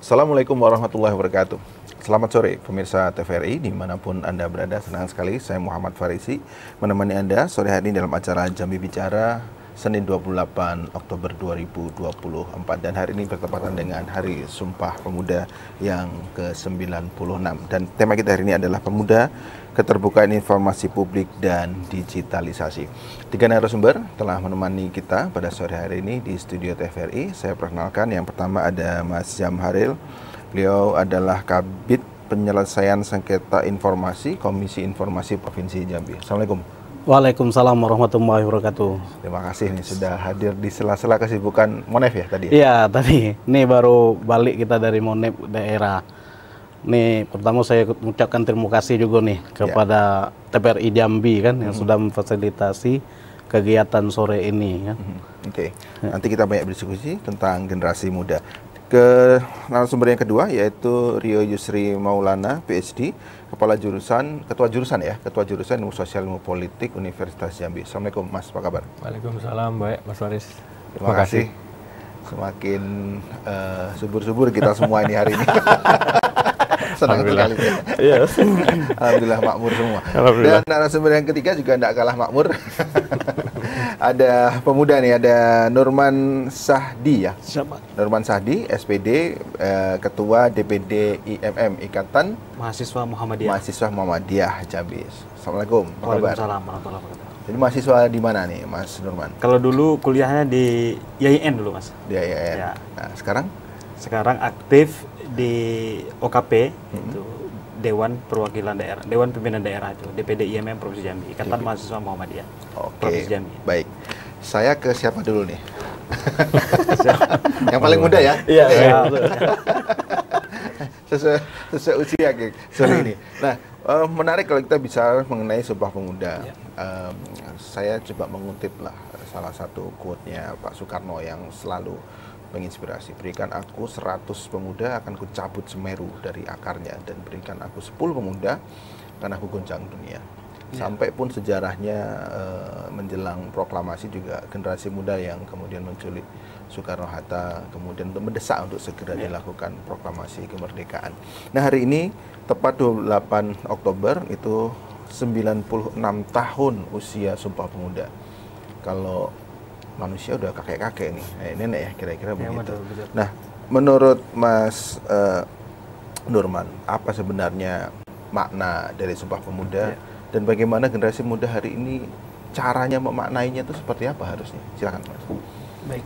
Assalamualaikum warahmatullahi wabarakatuh. Selamat sore pemirsa TVRI dimanapun Anda berada. Senang sekali saya Muhammad Farisi menemani Anda sore hari ini dalam acara Jambi Bicara Senin 28 Oktober 2024, dan hari ini bertepatan dengan Hari Sumpah Pemuda yang ke-96, dan tema kita hari ini adalah Pemuda, Keterbukaan Informasi Publik dan Digitalisasi. Tiga narasumber telah menemani kita pada sore hari ini di studio TVRI. Saya perkenalkan, yang pertama ada Mas Jamharil. Beliau adalah Kabid Penyelesaian Sengketa Informasi Komisi Informasi Provinsi Jambi. Assalamualaikum. Waalaikumsalam warahmatullahi wabarakatuh. Terima kasih nih sudah hadir di sela-sela kesibukan Monef ya tadi. Iya tadi, ini baru balik kita dari Monef daerah. Nih pertama saya mengucapkan terima kasih juga nih kepada TVRI Jambi kan yang sudah memfasilitasi kegiatan sore ini. Ya. Oke. Nanti kita banyak berdiskusi tentang generasi muda. Ke narasumber yang kedua yaitu Rio Yusri Maulana, PhD, Ketua Jurusan Ilmu Sosial Ilmu Politik Universitas Jambi. Assalamualaikum Mas, apa kabar? Waalaikumsalam, baik Mas Faris. Terima kasih. Semakin subur-subur kita semua ini hari ini. Senang sekali. Iya. Alhamdulillah makmur semua. Alhamdulillah. Dan narasumber yang ketiga juga tidak kalah makmur. Ada pemuda nih, ada Nurman Sahdi ya. Siapa? Nurman Sahdi, SPD, Ketua DPD IMM Ikatan Mahasiswa Muhammadiyah. Mahasiswa Muhammadiyah Jambi. Assalamualaikum. Apa kabar? Waalaikumsalam warahmatullahi wabarakatuh. Jadi mahasiswa di mana nih Mas Nurman? Kalau dulu kuliahnya di YIN dulu Mas. Di IAIN. Ya. Nah, sekarang? Sekarang aktif di OKP, itu Dewan Perwakilan Daerah, Dewan Pimpinan Daerah itu, DPD IMM Provinsi Jambi, Ikatan Mahasiswa Muhammadiyah. Provinsi Jambi. Baik. Saya ke siapa dulu nih? Yang paling muda ya? Iya. Sesuai usia sore ini. Nah, menarik kalau kita bicara mengenai Sumpah Pemuda. Saya coba mengutip lah salah satu quote-nya Pak Soekarno yang selalu menginspirasi. Berikan aku 100 pemuda, akan kucabut Semeru dari akarnya, dan berikan aku 10 pemuda, akan aku goncang dunia. Sampai pun sejarahnya menjelang proklamasi juga generasi muda yang kemudian menculik Soekarno-Hatta, kemudian mendesak untuk segera dilakukan proklamasi kemerdekaan. Nah, hari ini tepat 28 Oktober itu 96 tahun usia Sumpah Pemuda. Kalau manusia udah kakek-kakek nih, nenek ya kira-kira begitu. Betul. Nah, menurut Mas Nurman, apa sebenarnya makna dari Sumpah Pemuda dan bagaimana generasi muda hari ini caranya memaknainya itu seperti apa harusnya? Silakan Mas. Baik.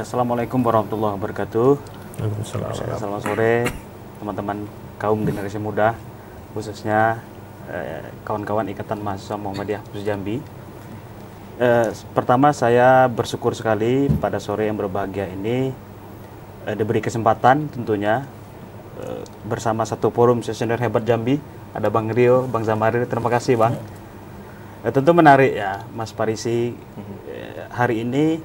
Assalamualaikum warahmatullahi wabarakatuh. Selamat sore teman-teman kaum generasi muda, khususnya kawan-kawan Ikatan Mahasiswa Muhammadiyah Provinsi Jambi. Pertama saya bersyukur sekali pada sore yang berbahagia ini diberi kesempatan tentunya bersama satu forum sesioner hebat Jambi, ada Bang Rio, Bang Jamharil, terima kasih Bang. Tentu menarik ya Mas Farisi, hari ini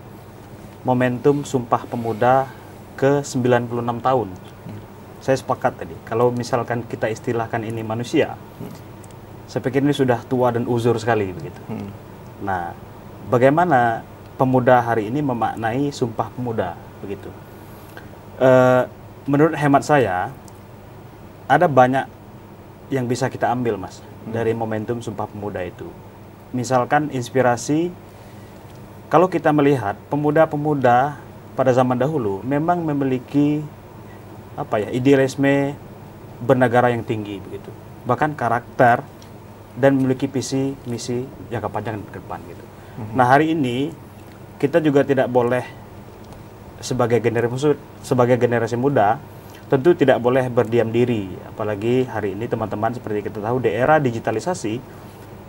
momentum Sumpah Pemuda ke 96 tahun. Saya sepakat tadi, kalau misalkan kita istilahkan ini manusia, saya pikir ini sudah tua dan uzur sekali begitu. Nah, bagaimana pemuda hari ini memaknai Sumpah Pemuda begitu? Menurut hemat saya ada banyak yang bisa kita ambil Mas dari momentum Sumpah Pemuda itu. Misalkan inspirasi, kalau kita melihat pemuda-pemuda pada zaman dahulu memang memiliki idealisme bernegara yang tinggi begitu. Bahkan karakter dan memiliki visi misi jangka panjang ke depan gitu. Nah, hari ini kita juga tidak boleh sebagai generasi muda tentu tidak boleh berdiam diri, apalagi hari ini teman-teman seperti kita tahu di era digitalisasi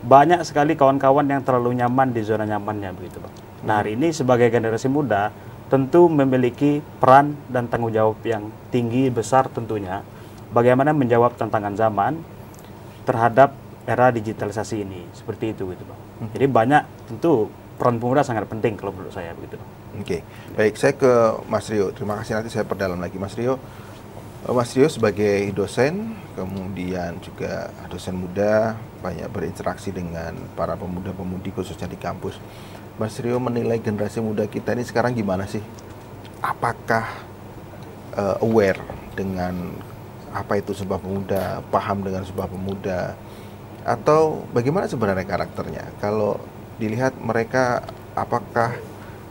banyak sekali kawan-kawan yang terlalu nyaman di zona nyamannya begitu Bang. Nah, hari ini sebagai generasi muda tentu memiliki peran dan tanggung jawab yang tinggi besar tentunya bagaimana menjawab tantangan zaman terhadap era digitalisasi ini, seperti itu gitu Bang. Jadi banyak tentu peran pemuda sangat penting kalau menurut saya begitu. Oke, baik, saya ke Mas Rio. Terima kasih, nanti saya perdalam lagi Mas Rio. Mas Rio sebagai dosen, kemudian juga dosen muda, banyak berinteraksi dengan para pemuda-pemudi khususnya di kampus. Mas Rio menilai generasi muda kita ini sekarang gimana sih? Apakah aware dengan apa itu Sumpah Pemuda, paham dengan Sumpah Pemuda, atau bagaimana sebenarnya karakternya? Kalau dilihat mereka apakah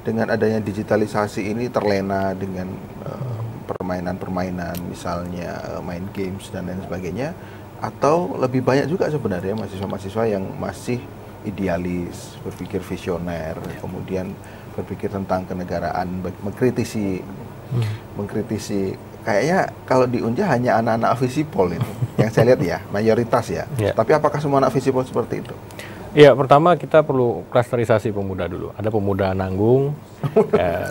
dengan adanya digitalisasi ini terlena dengan permainan-permainan, misalnya main games dan lain sebagainya, atau lebih banyak juga sebenarnya mahasiswa-mahasiswa yang masih idealis, berpikir visioner, kemudian berpikir tentang kenegaraan, mengkritisi kayaknya kalau di Unja hanya anak-anak visipol itu yang saya lihat ya, mayoritas ya. Tapi apakah semua anak visipol seperti itu? Ya, pertama kita perlu klasterisasi pemuda dulu. Ada pemuda nanggung,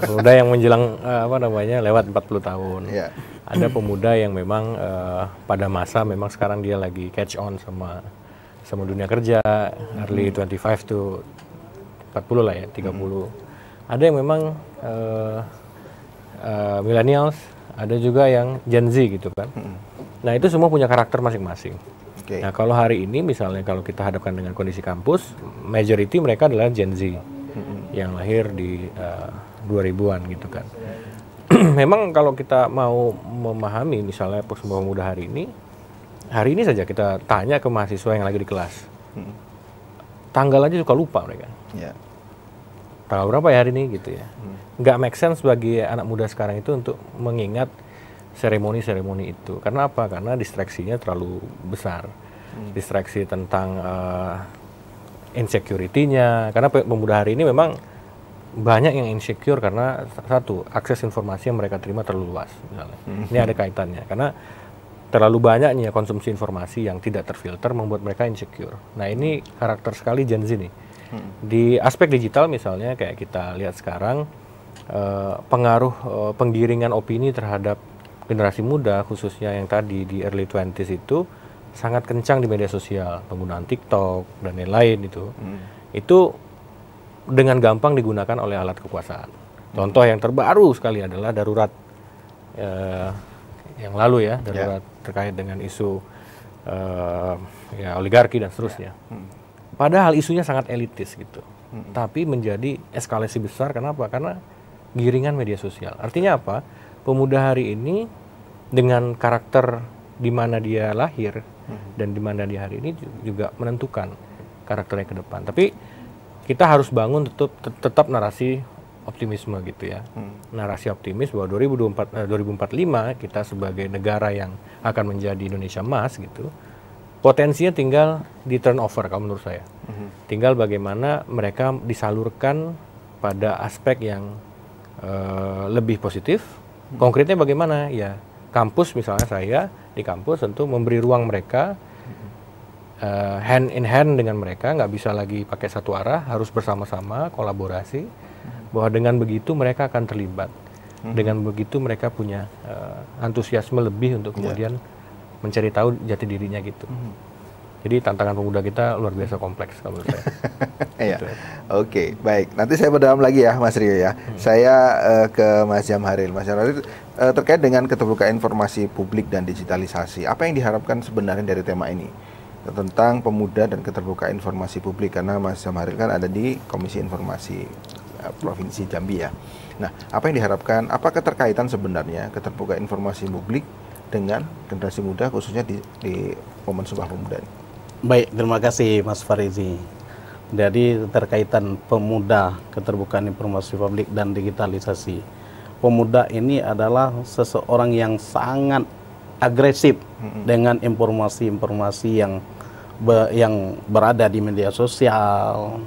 pemuda yang menjelang lewat 40 tahun. Ada pemuda yang memang pada masa memang sekarang dia lagi catch on sama dunia kerja, early 25 to 40 lah ya, 30. Ada yang memang millennials, ada juga yang Gen Z gitu kan. Nah, itu semua punya karakter masing-masing. Nah, kalau hari ini misalnya kalau kita hadapkan dengan kondisi kampus, majority mereka adalah Gen Z yang lahir di 2000-an gitu kan. Memang kalau kita mau memahami misalnya Sumpah Pemuda hari ini saja kita tanya ke mahasiswa yang lagi di kelas. Tanggal aja suka lupa mereka. Tanggal berapa ya hari ini gitu ya. Nggak make sense bagi anak muda sekarang itu untuk mengingat seremoni-seremoni itu. Karena apa? Karena distraksinya terlalu besar. Distraksi tentang insecurity-nya. Karena pemuda hari ini memang banyak yang insecure karena satu, akses informasi yang mereka terima terlalu luas misalnya. Ini ada kaitannya. Karena terlalu banyaknya konsumsi informasi yang tidak terfilter membuat mereka insecure. Nah, ini karakter sekali Gen Z nih. Di aspek digital misalnya kayak kita lihat sekarang pengaruh penggiringan opini terhadap generasi muda khususnya yang tadi di early 20s itu sangat kencang di media sosial, penggunaan TikTok dan lain-lain itu. Itu dengan gampang digunakan oleh alat kekuasaan. Contoh yang terbaru sekali adalah darurat yang lalu ya, darurat terkait dengan isu oligarki dan seterusnya. Padahal isunya sangat elitis gitu. Tapi menjadi eskalasi besar. Kenapa? Karena giringan media sosial. Artinya apa? Pemuda hari ini dengan karakter di mana dia lahir dan di mana dia hari ini juga menentukan karakternya ke depan. Tapi kita harus bangun tetap narasi optimisme gitu ya. Narasi optimis bahwa 2045 kita sebagai negara yang akan menjadi Indonesia emas gitu. Potensinya tinggal di turnover kalau menurut saya. Tinggal bagaimana mereka disalurkan pada aspek yang lebih positif. Konkretnya bagaimana? Ya, kampus misalnya saya di kampus tentu memberi ruang mereka hand in hand dengan mereka, nggak bisa lagi pakai satu arah, harus bersama-sama kolaborasi. Bahwa dengan begitu mereka akan terlibat. Dengan begitu mereka punya antusiasme lebih untuk kemudian mencari tahu jati dirinya gitu. Jadi tantangan pemuda kita luar biasa kompleks kalau menurut saya. Gitu. Oke, baik. Nanti saya berdalam lagi ya, Mas Rio ya. Saya ke Mas Jamharil. Mas Jamharil, terkait dengan keterbukaan informasi publik dan digitalisasi, apa yang diharapkan sebenarnya dari tema ini? Tentang pemuda dan keterbukaan informasi publik, karena Mas Jamharil kan ada di Komisi Informasi Provinsi Jambi ya. Nah, apa yang diharapkan, apa keterkaitan sebenarnya keterbukaan informasi publik dengan generasi muda khususnya di momen Sumpah Pemuda ini? Baik, terima kasih Mas Farizi. Jadi terkaitan pemuda, keterbukaan informasi publik dan digitalisasi. Pemuda ini adalah seseorang yang sangat agresif dengan informasi-informasi yang berada di media sosial.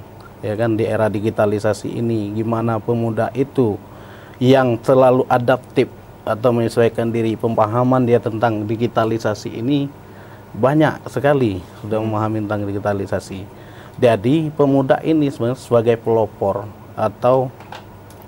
Ya kan, di era digitalisasi ini gimana pemuda itu yang selalu adaptif atau menyesuaikan diri, pemahaman dia tentang digitalisasi ini banyak sekali sudah memahami tentang digitalisasi. Jadi pemuda ini sebenarnya sebagai pelopor atau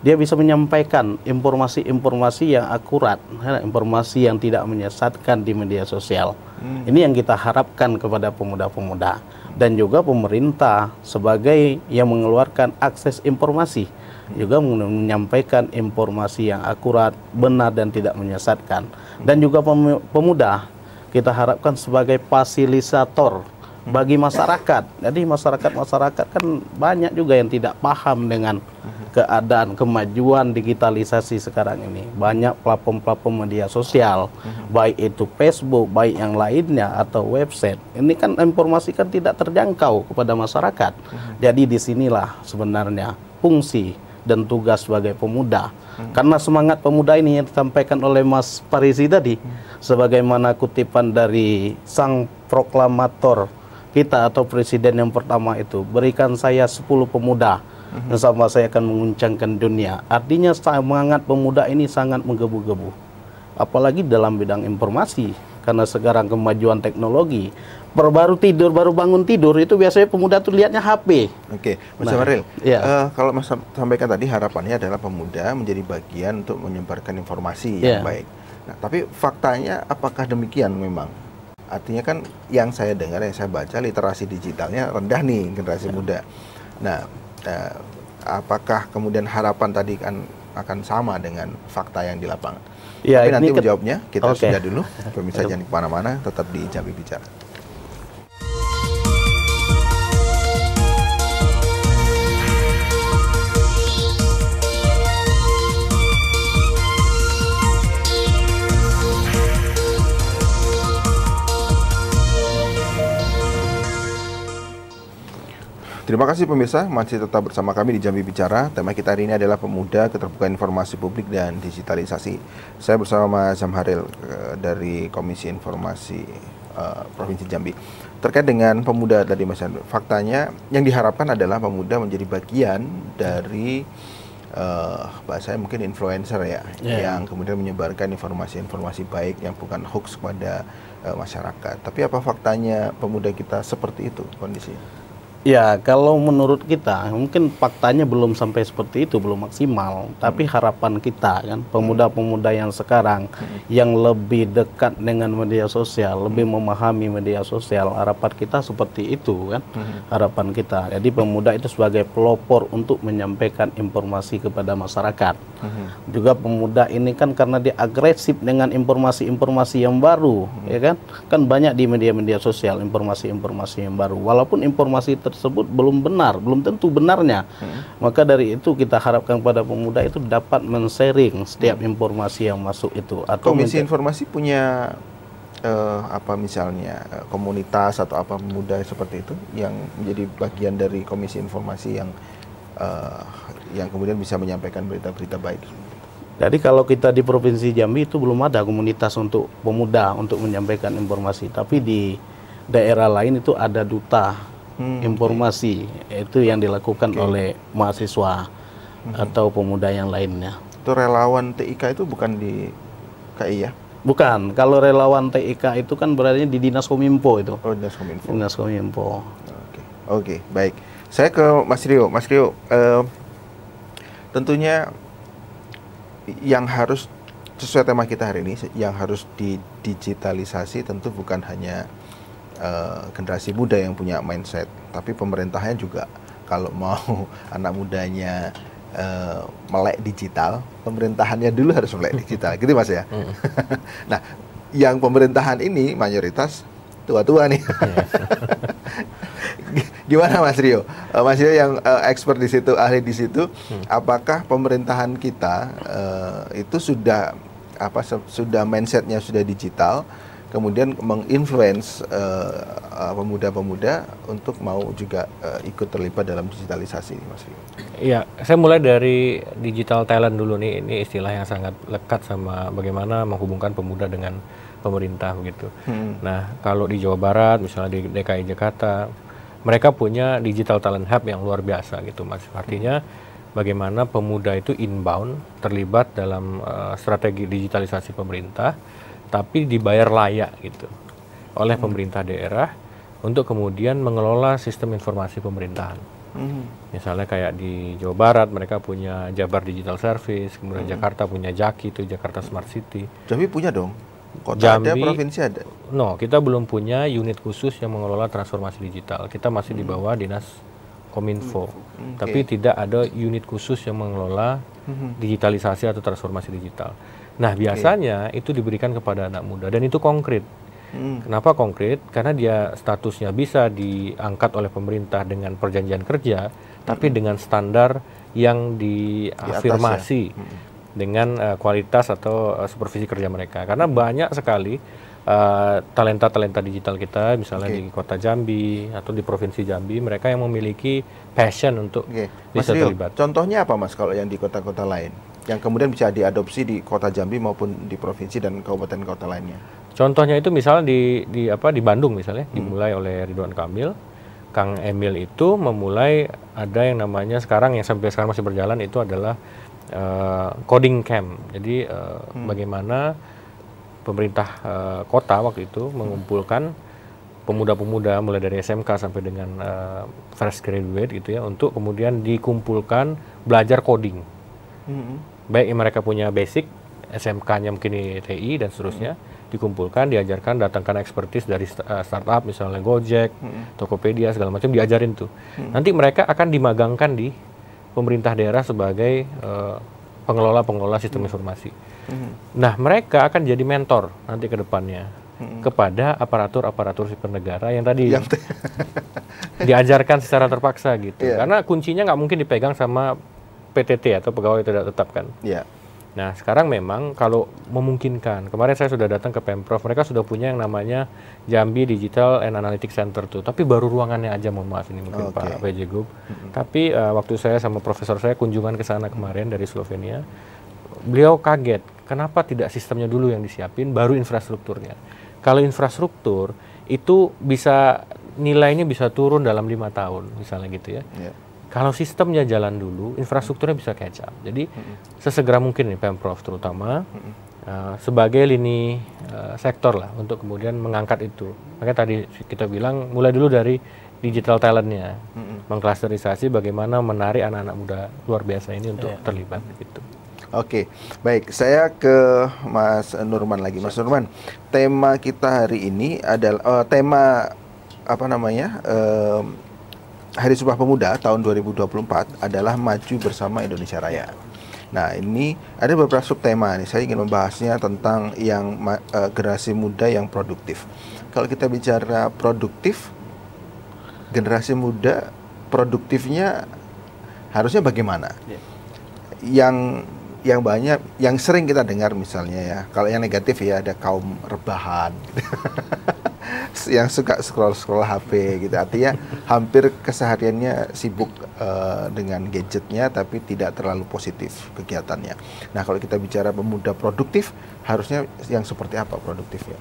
dia bisa menyampaikan informasi-informasi yang akurat, informasi yang tidak menyesatkan di media sosial. Ini yang kita harapkan kepada pemuda-pemuda. Dan juga pemerintah sebagai yang mengeluarkan akses informasi juga menyampaikan informasi yang akurat, benar dan tidak menyesatkan. Dan juga pemuda kita harapkan sebagai fasilitator bagi masyarakat. Jadi masyarakat kan banyak juga yang tidak paham dengan keadaan kemajuan digitalisasi sekarang ini. Banyak platform-platform media sosial, baik itu Facebook, baik yang lainnya atau website. Ini kan informasi kan tidak terjangkau kepada masyarakat. Jadi disinilah sebenarnya fungsi dan tugas sebagai pemuda. Karena semangat pemuda ini yang disampaikan oleh Mas Farizi tadi, sebagaimana kutipan dari sang proklamator kita atau presiden yang pertama itu, berikan saya 10 pemuda, bersama saya akan menguncangkan dunia. Artinya semangat pemuda ini sangat menggebu-gebu. Apalagi dalam bidang informasi, karena sekarang kemajuan teknologi, baru bangun tidur, itu biasanya pemuda tuh lihatnya HP. Oke, Mas Jamaril, ya. kalau Mas sampaikan tadi harapannya adalah pemuda menjadi bagian untuk menyebarkan informasi yang baik. Nah, tapi faktanya apakah demikian memang? Artinya kan yang saya dengar, yang saya baca, literasi digitalnya rendah nih generasi muda. Nah, apakah kemudian harapan tadi akan sama dengan fakta yang di lapangan? Ya, tapi nanti menjawabnya kita sudah dulu. Pemirsa jangan kemana-mana, tetap di Jambi Bicara. Terima kasih pemirsa, masih tetap bersama kami di Jambi Bicara. Tema kita hari ini adalah pemuda, keterbukaan informasi publik dan digitalisasi. Saya bersama Mas Jamharil dari Komisi Informasi Provinsi Jambi. Terkait dengan pemuda tadi Mas Jamharil, faktanya yang diharapkan adalah pemuda menjadi bagian dari bahasanya mungkin influencer yang kemudian menyebarkan informasi-informasi baik yang bukan hoax kepada masyarakat. Tapi apa faktanya pemuda kita seperti itu kondisinya? Ya, kalau menurut kita, mungkin faktanya belum sampai seperti itu, belum maksimal. Tapi harapan kita kan, pemuda-pemuda yang sekarang yang lebih dekat dengan media sosial, lebih memahami media sosial, harapan kita seperti itu kan, harapan kita. Jadi pemuda itu sebagai pelopor untuk menyampaikan informasi kepada masyarakat. Juga pemuda ini kan karena dia agresif dengan informasi-informasi yang baru, ya kan? Kan banyak di media-media sosial informasi-informasi yang baru. Walaupun informasi tersebut belum benar, belum tentu benarnya. Maka dari itu kita harapkan pada pemuda itu dapat men-sharing setiap informasi yang masuk itu. Atau Komisi Informasi punya apa misalnya komunitas atau apa pemuda seperti itu yang menjadi bagian dari Komisi Informasi yang kemudian bisa menyampaikan berita-berita baik. Jadi kalau kita di Provinsi Jambi itu belum ada komunitas untuk pemuda untuk menyampaikan informasi. Tapi di daerah lain itu ada duta informasi, itu yang dilakukan oleh mahasiswa atau pemuda yang lainnya. Itu relawan TIK itu bukan di KI ya? Bukan, kalau relawan TIK itu kan berada di Dinas Kominfo itu. Oh, Dinas Kominfo. Dinas Kominfo. Oke, baik. Saya ke Mas Rio. Mas Rio, tentunya yang harus sesuai tema kita hari ini, yang harus didigitalisasi tentu bukan hanya generasi muda yang punya mindset, tapi pemerintahnya juga kalau mau anak mudanya melek digital, pemerintahannya dulu harus melek digital, gitu Mas ya. Nah, yang pemerintahan ini mayoritas tua-tua nih. Gimana Mas Rio? Mas Rio yang expert di situ, ahli di situ, apakah pemerintahan kita itu sudah mindsetnya sudah digital, kemudian menginfluence pemuda-pemuda untuk mau juga ikut terlibat dalam digitalisasi, Mas Rio? Iya, saya mulai dari digital talent dulu nih. Ini istilah yang sangat lekat sama bagaimana menghubungkan pemuda dengan pemerintah begitu. Nah, kalau di Jawa Barat, misalnya di DKI Jakarta, mereka punya digital talent hub yang luar biasa gitu, Mas. Artinya bagaimana pemuda itu inbound terlibat dalam strategi digitalisasi pemerintah, tapi dibayar layak gitu oleh pemerintah daerah untuk kemudian mengelola sistem informasi pemerintahan. Misalnya kayak di Jawa Barat mereka punya Jabar Digital Service, kemudian Jakarta punya Jaki, itu Jakarta Smart City. Jambi punya dong? Kota Jambi, ada, provinsi ada? No, kita belum punya unit khusus yang mengelola transformasi digital. Kita masih di bawah Dinas Kominfo. Tapi tidak ada unit khusus yang mengelola digitalisasi atau transformasi digital. Nah, biasanya itu diberikan kepada anak muda dan itu konkret. Kenapa konkret? Karena dia statusnya bisa diangkat oleh pemerintah dengan perjanjian kerja, tapi dengan standar yang diafirmasi dengan kualitas atau supervisi kerja mereka. Karena banyak sekali talenta-talenta digital kita, misalnya di kota Jambi atau di provinsi Jambi, mereka yang memiliki passion untuk bisa terlibat. Contohnya apa Mas kalau yang di kota-kota lain? Yang kemudian bisa diadopsi di kota Jambi maupun di provinsi dan kabupaten kota lainnya? Contohnya itu misalnya di Bandung misalnya, dimulai oleh Ridwan Kamil. Kang Emil itu memulai ada yang namanya sekarang yang sampai sekarang masih berjalan itu adalah coding camp. Jadi bagaimana pemerintah kota waktu itu mengumpulkan pemuda-pemuda mulai dari SMK sampai dengan fresh graduate gitu ya, untuk kemudian dikumpulkan belajar coding. Baik yang mereka punya basic, SMK-nya mungkin di TI dan seterusnya, dikumpulkan, diajarkan, datangkan expertise dari startup misalnya Gojek, Tokopedia segala macam, diajarin tuh. Nanti mereka akan dimagangkan di pemerintah daerah sebagai pengelola sistem informasi. Nah, mereka akan jadi mentor nanti ke depannya kepada aparatur sipil negara yang tadi diajarkan secara terpaksa gitu. Karena kuncinya nggak mungkin dipegang sama PTT atau pegawai tidak tetap kan. Nah, sekarang memang kalau memungkinkan, kemarin saya sudah datang ke Pemprov, mereka sudah punya yang namanya Jambi Digital and Analytics Center tuh, tapi baru ruangannya aja, mohon maaf ini mungkin Pak PJ Gub. Tapi waktu saya sama profesor saya kunjungan ke sana kemarin dari Slovenia, beliau kaget, kenapa tidak sistemnya dulu yang disiapin, baru infrastrukturnya. Kalau infrastruktur itu bisa nilainya bisa turun dalam 5 tahun, misalnya gitu ya. Kalau sistemnya jalan dulu, infrastrukturnya bisa catch up. Jadi sesegera mungkin nih Pemprov terutama sebagai lini sektor lah untuk kemudian mengangkat itu. Makanya tadi kita bilang mulai dulu dari digital talentnya, mengklasterisasi bagaimana menarik anak-anak muda luar biasa ini untuk terlibat gitu. Oke, baik. Saya ke Mas Nurman lagi. Mas Nurman, tema kita hari ini adalah tema apa namanya? Hari Sumpah Pemuda tahun 2024 adalah Maju Bersama Indonesia Raya. Nah, ini ada beberapa subtema nih. Saya ingin membahasnya tentang yang generasi muda yang produktif. Kalau kita bicara produktif, generasi muda produktifnya harusnya bagaimana? Yang banyak, yang sering kita dengar misalnya ya, kalau yang negatif ya ada kaum rebahan. Yang suka scroll HP gitu, artinya hampir kesehariannya sibuk dengan gadgetnya tapi tidak terlalu positif kegiatannya. Nah, kalau kita bicara pemuda produktif, harusnya yang seperti apa produktifnya?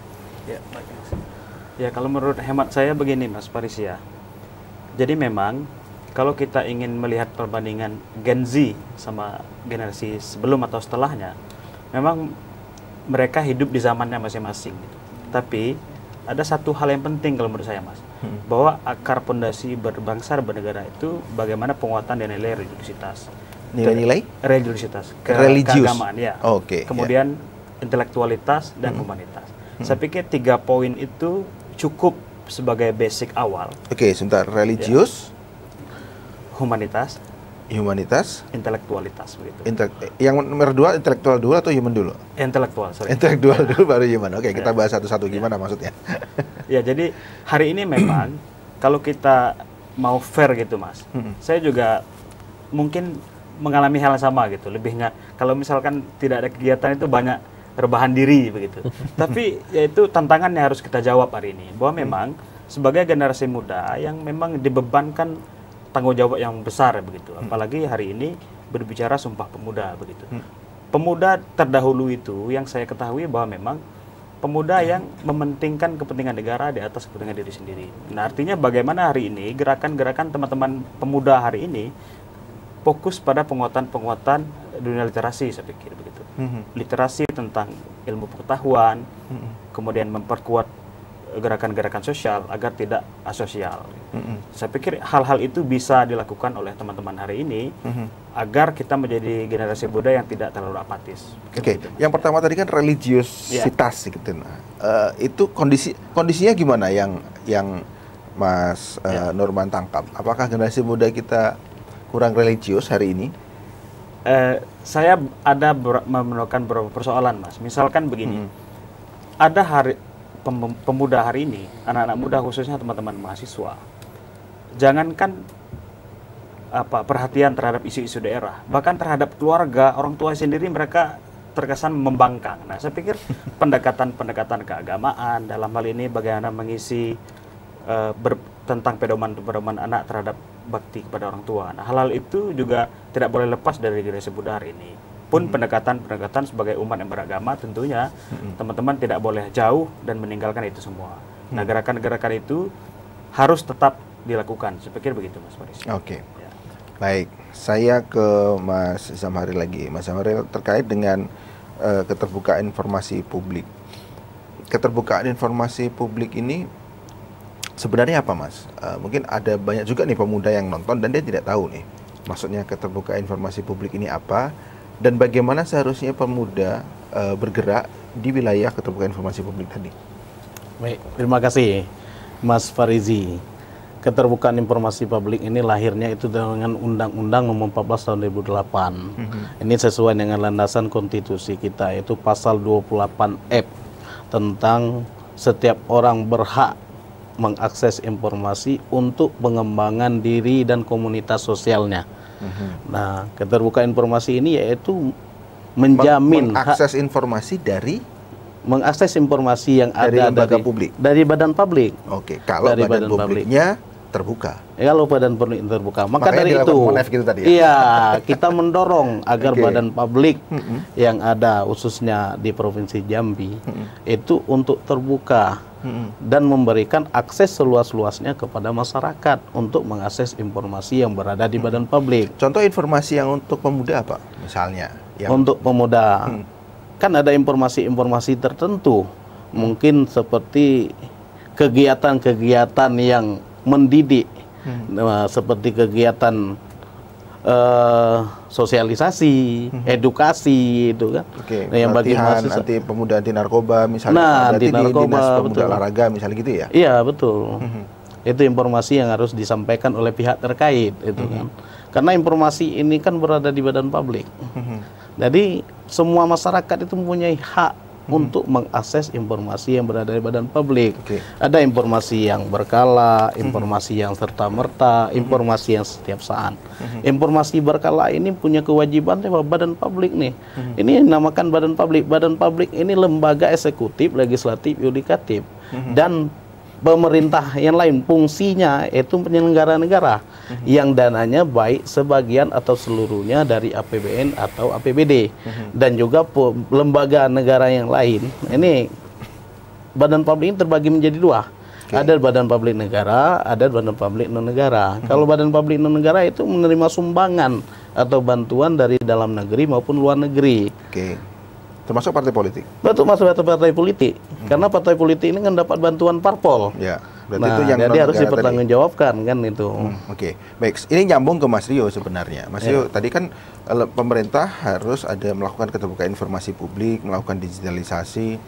Ya, kalau menurut hemat saya begini Mas Parisia. Jadi memang kalau kita ingin melihat perbandingan Gen Z sama generasi sebelum atau setelahnya, memang mereka hidup di zamannya masing-masing gitu. Tapi ada satu hal yang penting kalau menurut saya Mas, bahwa akar pondasi berbangsa dan bernegara itu bagaimana penguatan dan nilai religiusitas. Nilai-nilai? Religiusitas, keagamaan ya. Oke. Kemudian intelektualitas dan humanitas. Saya pikir 3 poin itu cukup sebagai basic awal. Oke, sebentar. Religius, humanitas, intelektualitas begitu. Yang nomor 2 intelektual dulu atau human dulu? Intelektual, sorry. Intelektual dulu baru human. Oke, kita bahas satu-satu gimana maksudnya. Ya, jadi hari ini memang kalau kita mau fair gitu Mas, saya juga mungkin mengalami hal yang sama gitu. Lebih nggak, kalau misalkan tidak ada kegiatan itu banyak rebahan diri begitu. Tapi yaitu tantangan yang harus kita jawab hari ini, bahwa memang sebagai generasi muda yang memang dibebankan tanggung jawab yang besar begitu. Apalagi hari ini berbicara Sumpah Pemuda begitu. Pemuda terdahulu itu yang saya ketahui bahwa memang pemuda yang mementingkan kepentingan negara di atas kepentingan diri sendiri. Nah, artinya bagaimana hari ini gerakan-gerakan teman-teman pemuda hari ini fokus pada penguatan dunia literasi, saya pikir begitu. Literasi tentang ilmu pengetahuan, kemudian memperkuat gerakan-gerakan sosial agar tidak asosial. Saya pikir hal-hal itu bisa dilakukan oleh teman-teman hari ini agar kita menjadi generasi muda yang tidak terlalu apatis. Oke, yang pertama tadi kan religiusitas gitu. Nah, itu kondisinya gimana yang Mas Nurman tangkap? Apakah generasi muda kita kurang religius hari ini? Saya ada menemukan beberapa persoalan, Mas. Misalkan begini, ada pemuda hari ini, anak-anak muda khususnya teman-teman mahasiswa, jangankan perhatian terhadap isu-isu daerah, bahkan terhadap keluarga, orang tua sendiri mereka terkesan membangkang. Nah, saya pikir pendekatan keagamaan dalam hal ini bagaimana mengisi tentang pedoman anak terhadap bakti kepada orang tua. Nah, hal-hal itu juga tidak boleh lepas dari generasi muda hari ini. Pun pendekatan sebagai umat yang beragama tentunya teman-teman tidak boleh jauh dan meninggalkan itu semua. Nah, gerakan-gerakan itu harus tetap dilakukan. Saya pikir begitu, Mas Faris. Oke. Ya. Baik, saya ke Mas Zamharil lagi. Mas Zamharil, terkait dengan keterbukaan informasi publik. Keterbukaan informasi publik ini sebenarnya apa, Mas? Mungkin ada banyak juga nih pemuda yang nonton dan dia tidak tahu nih maksudnya keterbukaan informasi publik ini apa, dan bagaimana seharusnya pemuda bergerak di wilayah keterbukaan informasi publik tadi. Baik, terima kasih Mas Farizi. Keterbukaan informasi publik ini lahirnya itu dengan Undang-Undang Nomor 14 Tahun 2008. Ini sesuai dengan landasan konstitusi kita, yaitu pasal 28F tentang setiap orang berhak mengakses informasi untuk pengembangan diri dan komunitas sosialnya. Nah, keterbukaan informasi ini yaitu menjamin mengakses informasi mengakses informasi yang dari ada lembaga publik, dari badan publik. Oke, kalau Dari badan badan publiknya terbuka. Kalau badan publik terbuka, maka Makanya dari itu gitu tadi ya? iya, kita mendorong agar Oke. badan publik yang ada khususnya di Provinsi Jambi itu untuk terbuka dan memberikan akses seluas-luasnya kepada masyarakat untuk mengakses informasi yang berada di badan publik. Contoh informasi yang untuk pemuda apa? Misalnya yang Untuk pemuda, kan ada informasi-informasi tertentu, mungkin seperti kegiatan-kegiatan yang mendidik, seperti kegiatan sosialisasi, edukasi, itu kan. Oke, Nah, yang bagi pelatihan mahasiswa, anti pemuda anti narkoba misalnya, Nah, berarti anti di narkoba, dinas pemuda betul. olahraga misalnya gitu ya. iya betul. Itu informasi yang harus disampaikan oleh pihak terkait, itu kan. Karena informasi ini kan berada di badan publik. Jadi semua masyarakat itu mempunyai hak untuk mengakses informasi yang berada di badan publik. Oke. Ada informasi yang berkala, informasi yang serta-merta, informasi yang setiap saat. Informasi berkala ini punya kewajiban bahwa badan publik nih. Ini yang dinamakan badan publik. Badan publik ini lembaga eksekutif, legislatif, yudikatif, dan pemerintah yang lain. Fungsinya itu penyelenggara negara yang dananya baik sebagian atau seluruhnya dari APBN atau APBD, dan juga lembaga negara yang lain. Ini badan publik ini terbagi menjadi dua. Ada badan publik negara, ada badan publik non negara. Kalau badan publik non negara itu menerima sumbangan atau bantuan dari dalam negeri maupun luar negeri. Oke. Termasuk partai politik. Betul, masuk partai politik. Karena partai politik ini kan dapat bantuan parpol. Ya. Berarti Nah, itu yang jadi harus non-negara tadi. dipertanggungjawabkan kan itu. Oke, baik. Ini nyambung ke Mas Rio sebenarnya. Mas Rio, tadi kan pemerintah harus ada melakukan keterbukaan informasi publik, melakukan digitalisasi.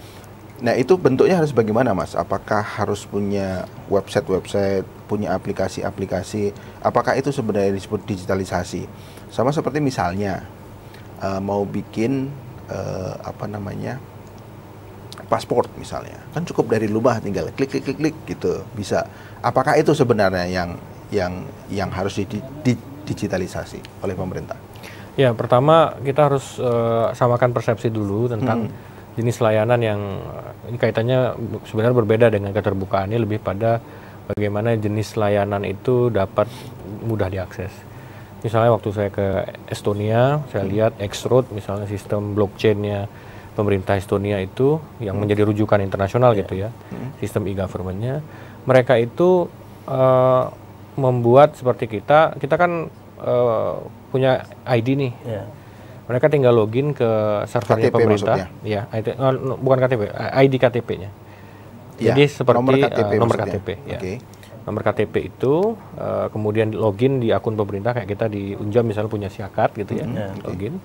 Nah, itu bentuknya harus bagaimana, Mas? Apakah harus punya website, punya aplikasi-aplikasi? Apakah itu sebenarnya disebut digitalisasi? Sama seperti misalnya mau bikin paspor misalnya, kan cukup dari rumah tinggal klik gitu bisa. Apakah itu sebenarnya yang harus digitalisasi oleh pemerintah? Ya, pertama kita harus samakan persepsi dulu tentang jenis layanan yang ini kaitannya sebenarnya berbeda dengan keterbukaan. Ini lebih pada bagaimana jenis layanan itu dapat mudah diakses. Misalnya waktu saya ke Estonia, saya lihat X-Road, misalnya sistem blockchain-nya pemerintah Estonia itu yang menjadi rujukan internasional gitu ya, sistem e-government-nya. Mereka itu membuat seperti kita kan punya ID nih. Mereka tinggal login ke servernya KTP pemerintah. maksudnya? Iya, bukan KTP, ID KTP-nya. Ya, Jadi seperti nomor KTP, nomor maksudnya. KTP. Ya. Oke. Nomor KTP itu kemudian login di akun pemerintah, kayak kita di Unjam misalnya punya Siakat gitu ya, login.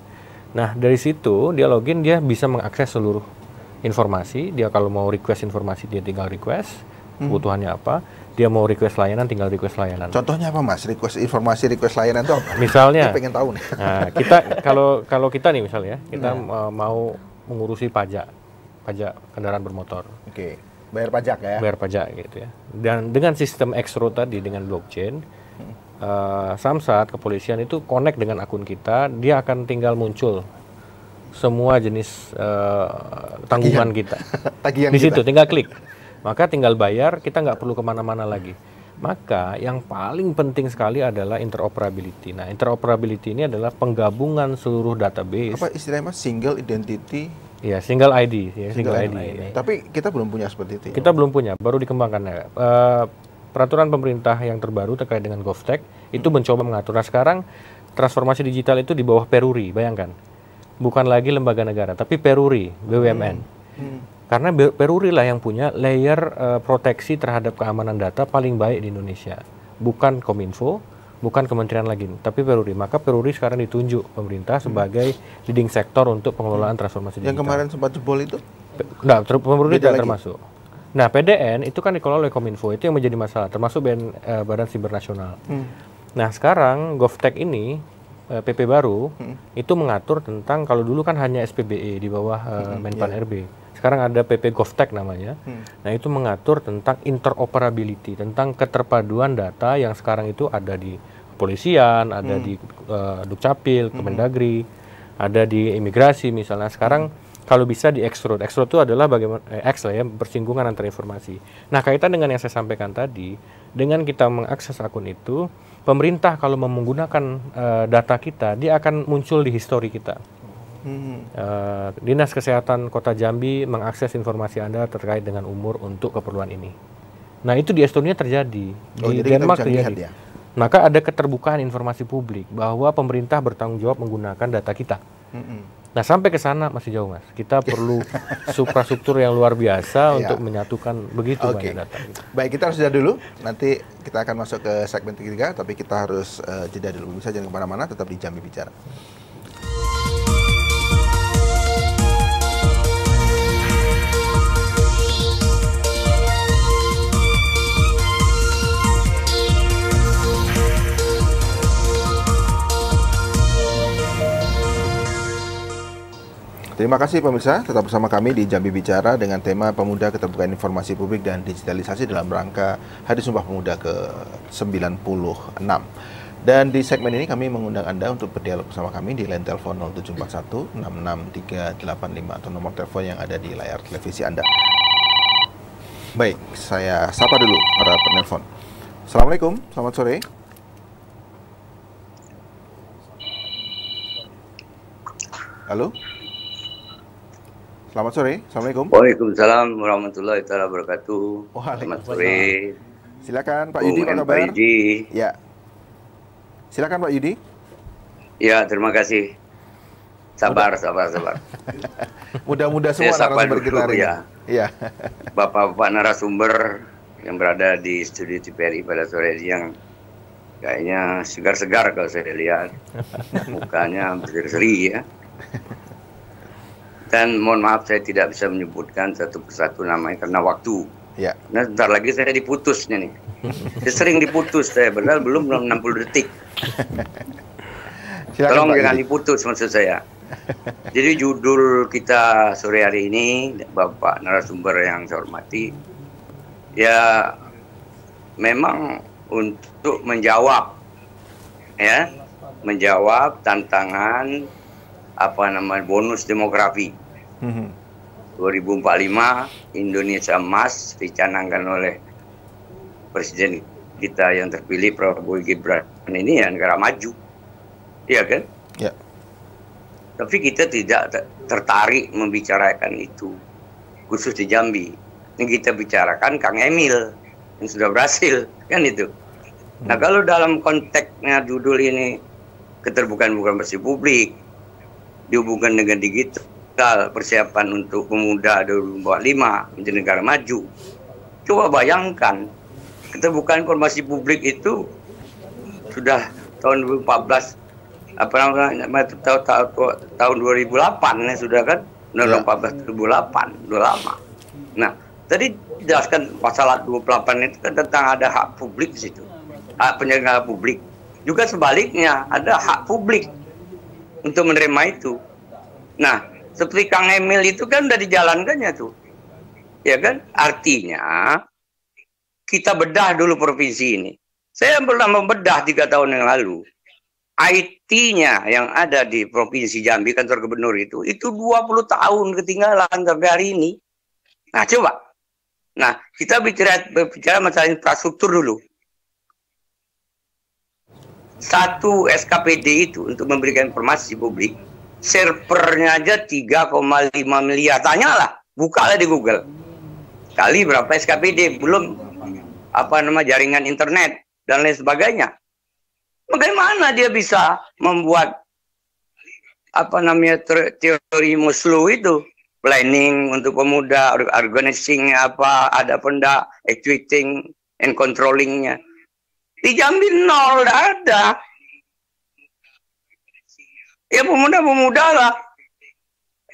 Nah, dari situ dia login, dia bisa mengakses seluruh informasi. Dia kalau mau request informasi dia tinggal request kebutuhannya apa. Dia mau request layanan tinggal request layanan. Contohnya apa, Mas? Request informasi, request layanan itu apa? Misalnya, Saya pengen tahu nih. nah, kita kalau kita nih misalnya kita mau mengurusi pajak kendaraan bermotor. Oke. Bayar pajak ya. bayar pajak gitu ya. Dan dengan sistem X-Road tadi dengan blockchain, Samsat kepolisian itu connect dengan akun kita, dia akan tinggal muncul semua jenis tanggungan kita. Tagihan Di situ kita. tinggal klik, maka tinggal bayar, kita nggak perlu kemana-mana lagi. Maka yang paling penting sekali adalah interoperability. Nah, interoperability ini adalah penggabungan seluruh database. Apa istilahnya Mas? Single identity. Ya, single ID, ya, single ID. Tapi kita belum punya seperti itu. Ya? Kita belum punya, baru dikembangkan ya. Peraturan pemerintah yang terbaru terkait dengan GovTech itu mencoba mengatur. Nah, sekarang transformasi digital itu di bawah Peruri, bayangkan. Bukan lagi lembaga negara, tapi Peruri, BUMN. Karena Peruri lah yang punya layer proteksi terhadap keamanan data paling baik di Indonesia. Bukan Kominfo, bukan kementerian lagi, tapi Peruri. Maka Peruri sekarang ditunjuk pemerintah sebagai leading sektor untuk pengelolaan transformasi digital. Yang kemarin sempat jebol itu? Enggak, Peruri Beda tidak lagi? termasuk. Nah, PDN itu kan dikelola oleh Kominfo, itu yang menjadi masalah, termasuk Badan Siber Nasional. Nah, sekarang GovTech ini, PP baru, itu mengatur tentang, kalau dulu kan hanya SPBE di bawah Menpan RB. Sekarang ada PP GovTech namanya. Nah, itu mengatur tentang interoperability, tentang keterpaduan data yang sekarang itu ada di kepolisian, ada di Dukcapil, Kemendagri, ada di imigrasi misalnya. Sekarang kalau bisa di X-Road. X-Road itu adalah bagaimana X lah ya, persinggungan antar informasi. Nah, kaitan dengan yang saya sampaikan tadi, dengan kita mengakses akun itu, pemerintah kalau menggunakan data kita, dia akan muncul di histori kita. Dinas Kesehatan Kota Jambi mengakses informasi Anda terkait dengan umur untuk keperluan ini. Nah, itu di Estonia terjadi, Oh, di jadi kita Denmark bisa terjadi. lihat ya? Maka ada keterbukaan informasi publik bahwa pemerintah bertanggung jawab menggunakan data kita. Nah, sampai ke sana masih jauh, Mas. Kita perlu suprastruktur yang luar biasa untuk menyatukan begitu banyak data. Baik, kita harus jeda dulu. Nanti kita akan masuk ke segmen ketiga, tapi kita harus jeda dulu. Bisa jangan kemana-mana, tetap di Jambi Bicara. Terima kasih pemirsa, tetap bersama kami di Jambi Bicara dengan tema Pemuda Keterbukaan Informasi Publik dan Digitalisasi dalam rangka Hari Sumpah Pemuda ke-96. Dan di segmen ini kami mengundang Anda untuk berdialog bersama kami di line telepon 0741 66385 atau nomor telepon yang ada di layar televisi Anda. Baik, saya sapa dulu para penelpon. Assalamualaikum, selamat sore. Halo? Selamat sore, Assalamualaikum. Waalaikumsalam warahmatullahi wabarakatuh. Selamat sore. Silakan Pak Yudi, apa kabar? Pak Yudi. Ya. Silakan Pak Yudi. Ya, terima kasih. Sabar. Mudah-mudah semua Saya sapa narasumber dulu, kita hari ini. ya. Iya. Bapak-bapak narasumber yang berada di studio TVRI pada sore ini yang kayaknya segar-segar kalau saya lihat. Mukanya berseri ya. Dan mohon maaf saya tidak bisa menyebutkan satu persatu namanya karena waktu. Ya. Nah, sebentar lagi saya diputusnya nih. Saya sering diputus saya, padahal belum 60 detik. Silakan, Tolong Pak jangan Yudi. diputus maksud saya. Jadi judul kita sore hari ini, Bapak narasumber yang saya hormati, ya memang untuk menjawab tantangan bonus demografi 2045 Indonesia Emas dicanangkan oleh Presiden kita yang terpilih Prabowo Gibran ini ya negara maju, iya kan? Ya. Tapi kita tidak tertarik membicarakan itu khusus di Jambi. Ini kita bicarakan Kang Emil yang sudah berhasil kan itu. Nah kalau dalam konteksnya judul ini keterbukaan informasi publik dihubungkan dengan digital, persiapan untuk pemuda 2045 menjadi negara maju. Coba bayangkan, keterbukaan informasi publik itu sudah tahun 2014, tahun 2008 ya sudah kan, 2014 2008, udah lama. Nah, tadi dijelaskan pasal 28 itu kan tentang ada hak publik di situ, hak penyelenggara publik. Juga sebaliknya ada hak publik untuk menerima itu. Nah, seperti Kang Emil itu kan udah dijalankannya tuh. Ya kan? Artinya kita bedah dulu provinsi ini. Saya pernah membedah 3 tahun yang lalu. IT-nya yang ada di Provinsi Jambi, kantor gubernur itu 20 tahun ketinggalan sampai hari ini. Nah, coba. Nah, kita bicara masalah infrastruktur dulu. Satu SKPD itu untuk memberikan informasi publik, servernya aja 3,5 miliar. Tanyalah, bukalah di Google. Kali berapa SKPD, belum jaringan internet dan lain sebagainya. Bagaimana dia bisa membuat teori Muslu itu, planning untuk pemuda, organizing ada penda, actuating and controllingnya. Di Jambi nol, tidak ada. Ya pemuda-pemuda lah.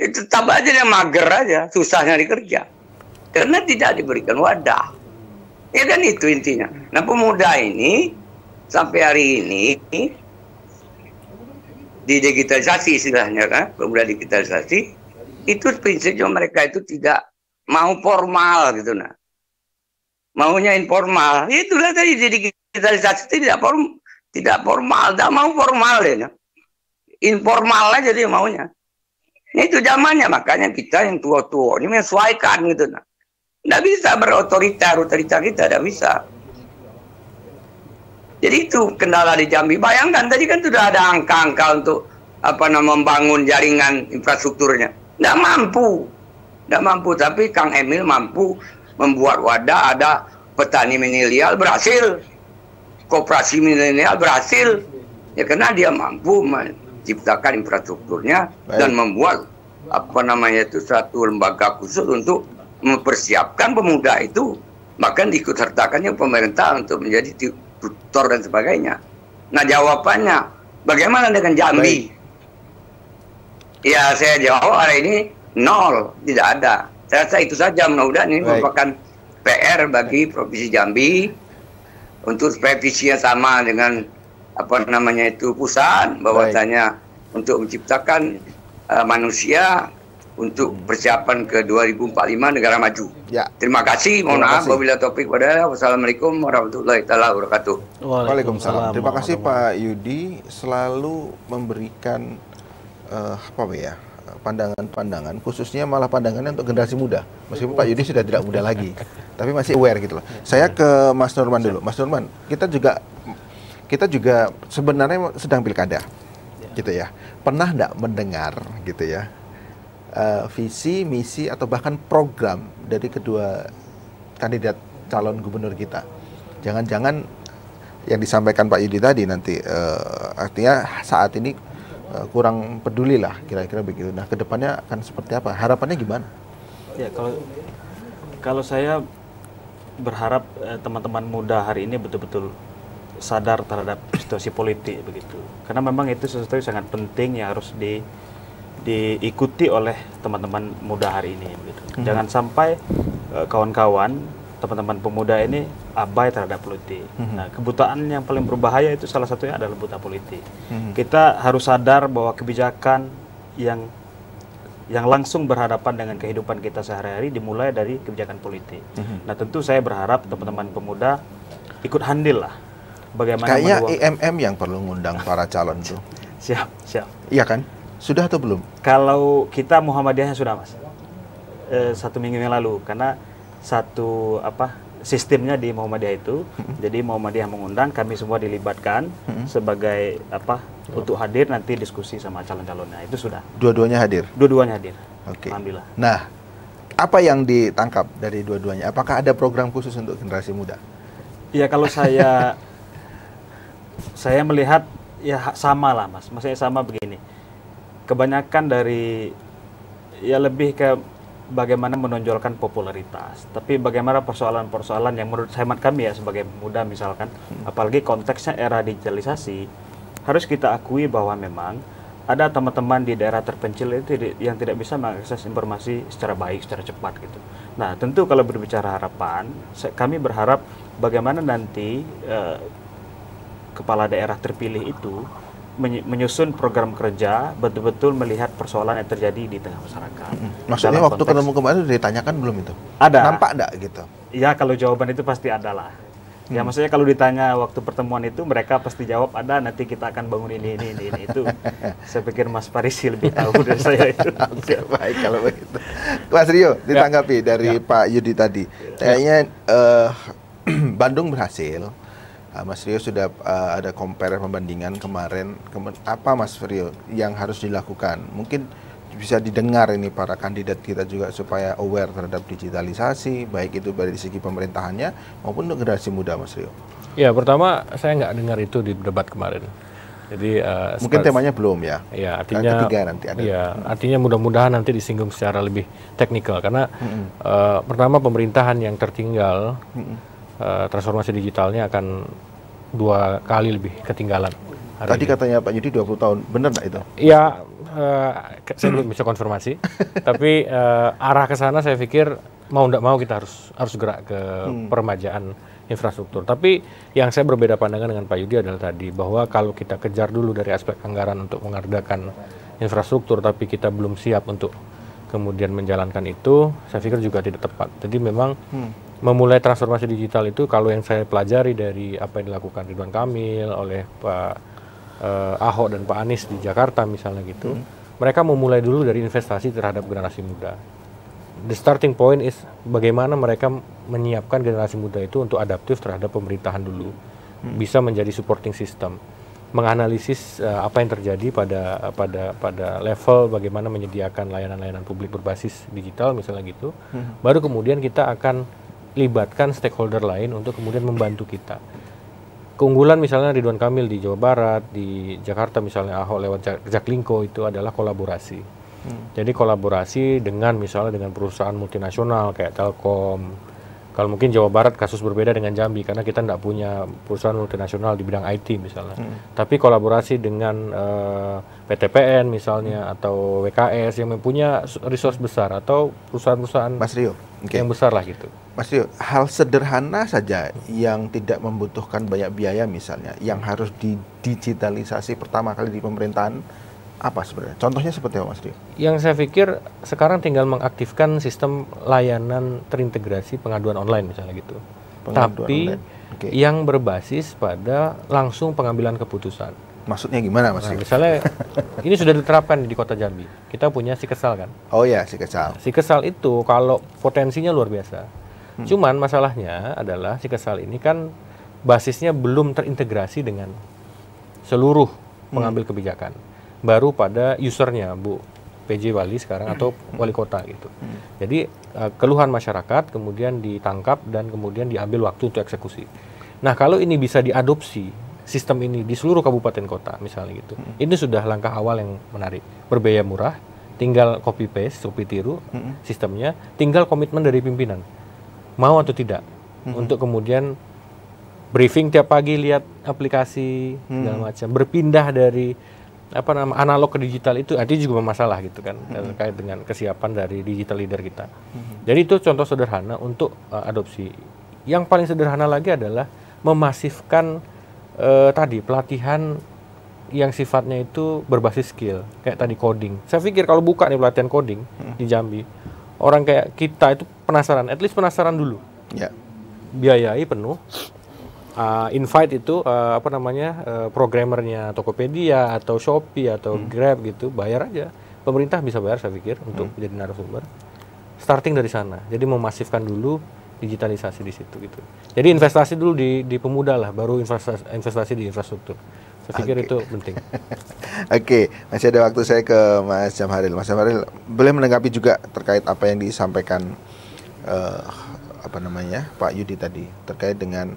Itu tetap aja dia mager aja, susah nyari kerja. Karena tidak diberikan wadah. Ya kan itu intinya. Nah pemuda ini sampai hari ini didigitalisasi istilahnya kan, pemuda digitalisasi itu prinsipnya mereka itu tidak mau formal gitu nah. Maunya informal. Itulah tadi digitalisasi tidak formal, tidak mau formal ya. Informal aja dia maunya. Itu zamannya, makanya kita yang tua-tua ini menyesuaikan gitu nah. Nggak bisa berotoriter kita tidak bisa. Jadi itu kendala di Jambi. Bayangkan tadi kan sudah ada angka-angka untuk membangun jaringan infrastrukturnya. Nggak mampu, tapi Kang Emil mampu membuat wadah, ada petani milenial berhasil, koperasi milenial berhasil, ya karena dia mampu menciptakan infrastrukturnya. Baik. Dan membuat satu lembaga khusus untuk mempersiapkan pemuda itu, bahkan diikutsertakannya pemerintah untuk menjadi tutor dan sebagainya. Nah jawabannya, bagaimana dengan Jambi? Baik. Ya saya jawab hari ini nol, tidak ada. Saya rasa itu saja, mudah-mudahan ini merupakan PR bagi Provinsi Jambi untuk supaya visinya sama dengan pusat, bahwasanya untuk menciptakan manusia untuk persiapan ke 2045 negara maju. Ya. Terima kasih. Mohon maaf apabila topik pada. Wassalamualaikum warahmatullahi wabarakatuh. Waalaikumsalam. Terima kasih Pak Yudi, selalu memberikan pandangan-pandangan, khususnya malah pandangannya untuk generasi muda. Meskipun Pak Yudi sudah tidak muda lagi, tapi masih aware gitu loh. Saya ke Mas Nurman dulu. Mas Nurman, kita juga sebenarnya sedang pilkada, gitu ya. Pernah nggak mendengar gitu ya visi, misi atau bahkan program dari kedua kandidat calon gubernur kita? Jangan-jangan yang disampaikan Pak Yudi tadi nanti artinya saat ini kurang peduli lah, kira-kira begitu. Nah, kedepannya akan seperti apa? Harapannya gimana? Ya, kalau saya berharap teman-teman muda hari ini betul-betul sadar terhadap situasi politik begitu. Karena memang itu sesuatu yang sangat penting yang harus diikuti oleh teman-teman muda hari ini begitu. Jangan sampai kawan-kawan, teman-teman pemuda ini abai terhadap politik. Nah, kebutaan yang paling berbahaya itu salah satunya adalah buta politik. Kita harus sadar bahwa kebijakan yang langsung berhadapan dengan kehidupan kita sehari-hari dimulai dari kebijakan politik. Nah, tentu saya berharap teman-teman pemuda ikut andil lah. Bagaimana kayaknya IMM yang perlu ngundang para calon tuh. Siap. Iya kan? Sudah atau belum? Kalau kita Muhammadiyahnya sudah, Mas. 1 minggu yang lalu, karena sistemnya di Muhammadiyah itu, jadi Muhammadiyah mengundang, kami semua dilibatkan sebagai untuk hadir nanti diskusi sama calon-calonnya. Itu sudah. Dua-duanya hadir? Dua-duanya hadir. Oke. Alhamdulillah. Nah, apa yang ditangkap dari dua-duanya? Apakah ada program khusus untuk generasi muda? Ya, kalau saya melihat ya sama lah, Mas. Maksudnya sama begini. Kebanyakan dari ya lebih ke bagaimana menonjolkan popularitas, tapi bagaimana persoalan-persoalan yang menurut hemat kami ya sebagai muda misalkan, apalagi konteksnya era digitalisasi, harus kita akui bahwa memang ada teman-teman di daerah terpencil itu yang tidak bisa mengakses informasi secara baik, secara cepat gitu. Nah, tentu kalau berbicara harapan, kami berharap bagaimana nanti kepala daerah terpilih itu menyusun program kerja, betul-betul melihat persoalan yang terjadi di tengah masyarakat. Maksudnya Dalam waktu konteks- ketemu kemarin udah ditanyakan belum itu? Ada. Nampak enggak gitu? Ya kalau jawaban itu pasti ada lah. Ya maksudnya kalau ditanya waktu pertemuan itu mereka pasti jawab ada, nanti kita akan bangun ini itu. Saya pikir Mas Farisi lebih tahu dari saya itu. Oke, baik kalau begitu. Mas Rio, ditanggapi dari Pak Yudi tadi. Kayaknya Bandung berhasil. Mas Rio sudah ada compare pembandingan kemarin. Apa Mas Rio yang harus dilakukan? Mungkin bisa didengar ini para kandidat kita juga supaya aware terhadap digitalisasi, baik itu dari segi pemerintahannya maupun untuk generasi muda, Mas Rio. Ya, pertama saya nggak dengar itu di debat kemarin. Jadi Mungkin temanya belum ya. Ya, artinya ketiga nanti ada. Ya, artinya mudah-mudahan nanti disinggung secara lebih teknikal karena pertama pemerintahan yang tertinggal transformasi digitalnya akan 2 kali lebih ketinggalan. Tadi katanya Pak Yudi 20 tahun, benar nggak itu? Ya, saya belum bisa konfirmasi, tapi arah ke sana saya pikir mau tidak mau kita harus gerak ke peremajaan infrastruktur. Tapi yang saya berbeda pandangan dengan Pak Yudi adalah tadi bahwa kalau kita kejar dulu dari aspek anggaran untuk mengadakan infrastruktur, tapi kita belum siap untuk kemudian menjalankan itu, saya pikir juga tidak tepat. Jadi memang memulai transformasi digital itu kalau yang saya pelajari dari apa yang dilakukan Ridwan Kamil oleh Pak Ahok dan Pak Anies di Jakarta misalnya gitu, mereka memulai dulu dari investasi terhadap generasi muda. The starting point is bagaimana mereka menyiapkan generasi muda itu untuk adaptif terhadap pemerintahan dulu, bisa menjadi supporting system, menganalisis apa yang terjadi pada level bagaimana menyediakan layanan-layanan publik berbasis digital misalnya gitu, baru kemudian kita akan libatkan stakeholder lain untuk kemudian membantu kita. Keunggulan misalnya Ridwan Kamil di Jawa Barat, di Jakarta misalnya Ahok lewat Jaklingko itu adalah kolaborasi. Jadi kolaborasi dengan misalnya dengan perusahaan multinasional kayak Telkom. Kalau mungkin Jawa Barat kasus berbeda dengan Jambi karena kita tidak punya perusahaan multinasional di bidang IT misalnya. Tapi kolaborasi dengan PTPN misalnya atau WKS yang mempunyai resource besar atau perusahaan-perusahaan Mas Rio, yang besar lah gitu. Mas Rio, hal sederhana saja yang tidak membutuhkan banyak biaya misalnya, yang harus didigitalisasi pertama kali di pemerintahan, apa sebenarnya? Contohnya seperti apa Mas Rio? Yang saya pikir sekarang tinggal mengaktifkan sistem layanan terintegrasi pengaduan online misalnya gitu. Tapi yang berbasis pada langsung pengambilan keputusan. Maksudnya gimana Mas Rio? Misalnya ini sudah diterapkan di Kota Jambi. Kita punya Sikesal kan? Oh ya, Sikesal. Sikesal itu kalau potensinya luar biasa. Cuman masalahnya adalah Sikesal ini kan basisnya belum terintegrasi dengan seluruh pengambil kebijakan. Baru pada usernya, Bu PJ Wali sekarang atau Wali Kota gitu. Jadi keluhan masyarakat kemudian ditangkap dan kemudian diambil waktu untuk eksekusi. Nah kalau ini bisa diadopsi sistem ini di seluruh kabupaten kota misalnya gitu, ini sudah langkah awal yang menarik. Berbiaya murah, tinggal copy paste, copy tiru sistemnya, tinggal komitmen dari pimpinan. Mau atau tidak untuk kemudian briefing tiap pagi lihat aplikasi segala macam, berpindah dari analog ke digital itu artinya juga masalah gitu kan terkait dengan kesiapan dari digital leader kita. Jadi itu contoh sederhana untuk adopsi. Yang paling sederhana lagi adalah memasifkan tadi pelatihan yang sifatnya itu berbasis skill kayak tadi coding. Saya pikir kalau buka nih pelatihan coding di Jambi, orang kayak kita itu penasaran, at least penasaran dulu. Ya. Biayai penuh. Invite itu programmernya Tokopedia atau Shopee atau Grab gitu, bayar aja. Pemerintah bisa bayar saya pikir untuk jadi narasumber. Starting dari sana. Jadi memasifkan dulu digitalisasi di situ gitu. Jadi investasi dulu di pemuda lah, baru investasi di infrastruktur. Saya pikir itu penting. Oke, masih ada waktu saya ke Mas Jamharil. Mas Jamharil, boleh menanggapi juga terkait apa yang disampaikan Pak Yudi tadi terkait dengan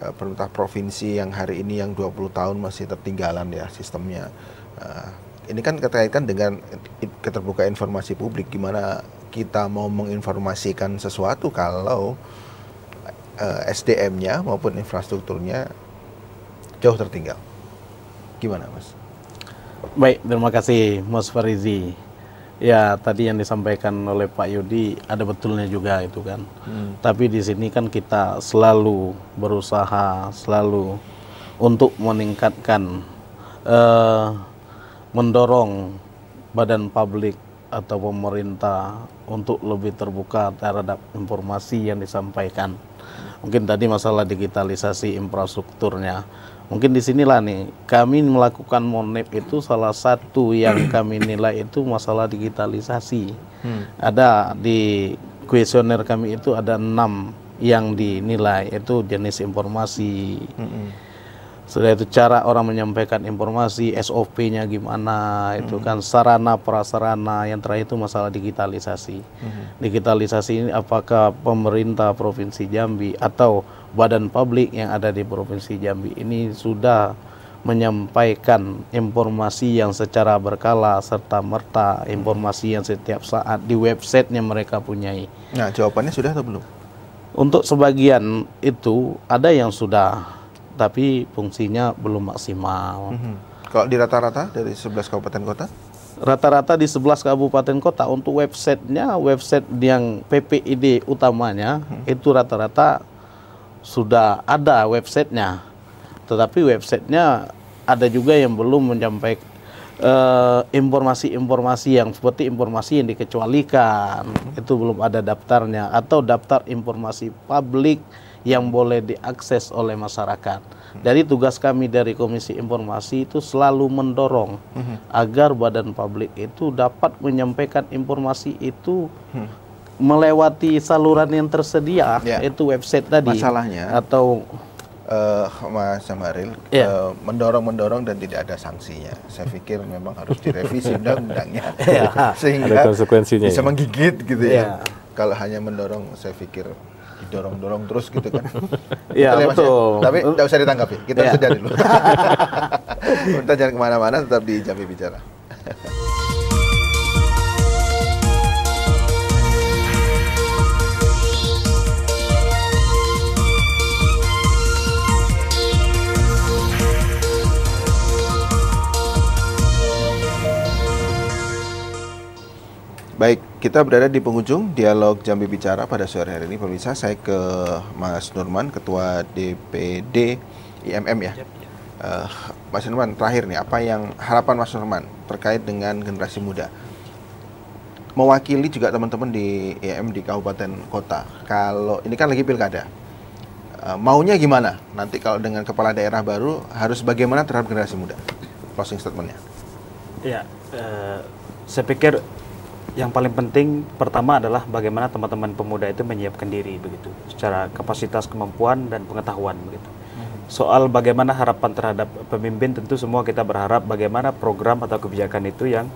pemerintah provinsi yang hari ini yang 20 tahun masih tertinggalan ya sistemnya. Ini kan terkaitkan dengan keterbukaan informasi publik, gimana kita mau menginformasikan sesuatu kalau SDM-nya maupun infrastrukturnya jauh tertinggal. Gimana Mas? Baik, terima kasih Mas Farizi. Ya, tadi yang disampaikan oleh Pak Yudi ada betulnya juga itu kan. Tapi di sini kan kita selalu berusaha untuk meningkatkan mendorong badan publik atau pemerintah untuk lebih terbuka terhadap informasi yang disampaikan. Mungkin tadi masalah digitalisasi infrastrukturnya. Mungkin disinilah nih kami melakukan Monep itu salah satu yang kami nilai itu masalah digitalisasi. Ada di kuesioner kami itu ada 6 yang dinilai, itu jenis informasi. Sudah itu cara orang menyampaikan informasi, SOP-nya gimana, itu kan sarana prasarana. Yang terakhir itu masalah digitalisasi. Digitalisasi ini apakah pemerintah Provinsi Jambi atau badan publik yang ada di Provinsi Jambi ini sudah menyampaikan informasi yang secara berkala serta merta, informasi yang setiap saat di websitenya mereka punyai. Nah, jawabannya sudah atau belum? Untuk sebagian itu ada yang sudah, tapi fungsinya belum maksimal. Kalau di rata-rata dari 11 kabupaten kota? Rata-rata di 11 kabupaten kota untuk websitenya, website yang PPID utamanya itu rata-rata sudah ada websitenya. Tetapi websitenya ada juga yang belum menyampaikan informasi-informasi yang seperti informasi yang dikecualikan. Itu belum ada daftarnya, atau daftar informasi publik yang boleh diakses oleh masyarakat. Dari tugas kami dari Komisi Informasi itu selalu mendorong agar badan publik itu dapat menyampaikan informasi itu melewati saluran yang tersedia, itu website tadi. Masalahnya atau Mas Jamaril, mendorong dan tidak ada sanksinya. Saya pikir memang harus direvisi undang-undangnya, sehingga ada konsekuensinya, bisa menggigit gitu ya. Kalau hanya mendorong, saya pikir didorong-dorong terus gitu kan. Iya, betul. Tapi tidak usah ditanggapi, kita sudah dulu. Kita jangan kemana-mana, tetap di Jambi Bicara. Baik, kita berada di penghujung dialog Jambi Bicara pada sore hari ini. Pemirsa, saya ke Mas Nurman, Ketua DPD IMM ya. Mas Nurman, terakhir nih, apa yang harapan Mas Nurman terkait dengan generasi muda? Mewakili juga teman-teman di IMM di kabupaten kota. Kalau ini kan lagi pilkada, maunya gimana? Nanti kalau dengan kepala daerah baru harus bagaimana terhadap generasi muda? Closing statementnya. Ya, saya pikir yang paling penting pertama adalah bagaimana teman-teman pemuda itu menyiapkan diri begitu, secara kapasitas, kemampuan dan pengetahuan begitu. Soal bagaimana harapan terhadap pemimpin, tentu semua kita berharap bagaimana program atau kebijakan itu yang